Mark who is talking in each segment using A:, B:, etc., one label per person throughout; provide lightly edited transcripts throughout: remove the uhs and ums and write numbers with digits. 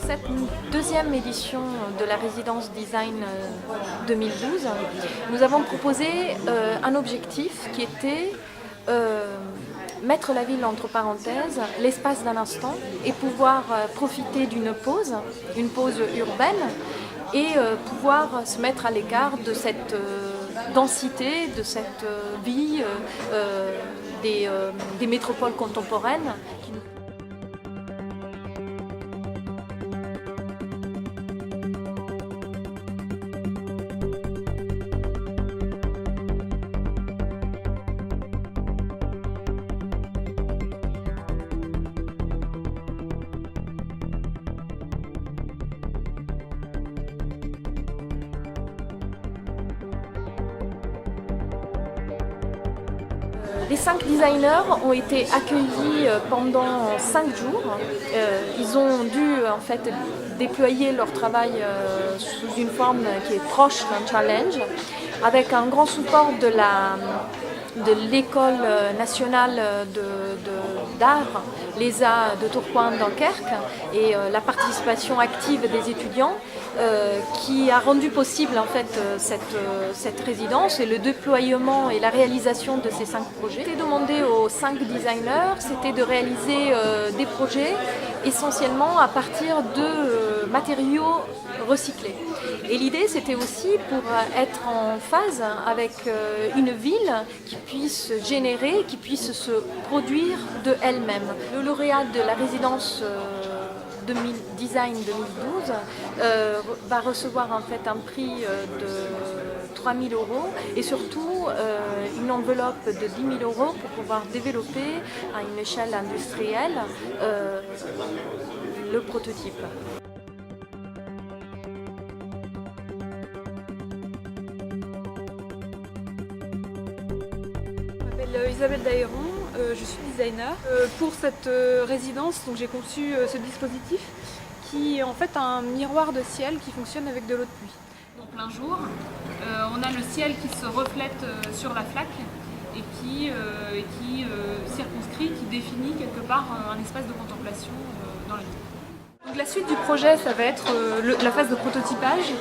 A: Cette deuxième édition de la résidence design 2012, nous avons proposé un objectif qui était mettre la ville entre parenthèses, l'espace d'un instant, et pouvoir profiter d'une pause, une pause urbaine, et pouvoir se mettre à l'écart de cette densité, de cette vie des métropoles contemporaines. Les 5 designers ont été accueillis pendant 5 jours. Ils ont dû en fait déployer leur travail sous une forme qui est proche d'un challenge, avec un grand support de l'École nationale d'art, l'ESA de Tourcoing-Dunkerque, et la participation active des étudiants qui a rendu possible en fait cette résidence et le déploiement et la réalisation de ces 5 projets. Ce qui était demandé aux 5 designers, c'était de réaliser des projets essentiellement à partir de matériaux recyclés. Et l'idée, c'était aussi pour être en phase avec une ville qui puisse générer, qui puisse se produire de elle-même. Le lauréat de la résidence Design 2012 va recevoir en fait un prix de 3 000 € et surtout une enveloppe de 10 000 € pour pouvoir développer à une échelle industrielle le prototype.
B: Je m'appelle Isabelle Daéron, je suis designer. Pour cette résidence, j'ai conçu ce dispositif qui est en fait un miroir de ciel qui fonctionne avec de l'eau de pluie.
C: Donc plein jour, on a le ciel qui se reflète sur la flaque et qui circonscrit, qui définit quelque part un espace de contemplation dans la ville.
B: Donc la suite du projet, ça va être la phase de prototypage,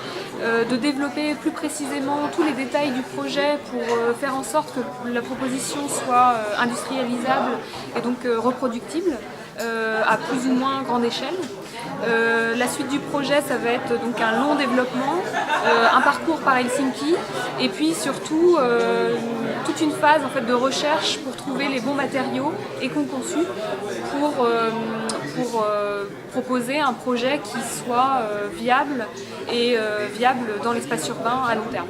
B: de développer plus précisément tous les détails du projet pour faire en sorte que la proposition soit industrialisable et donc reproductible à plus ou moins grande échelle. La suite du projet, ça va être donc un long développement, un parcours par Helsinki et puis surtout toute une phase en fait, de recherche pour trouver les bons matériaux éco-conçus pour proposer un projet qui soit viable et viable dans l'espace urbain à long terme.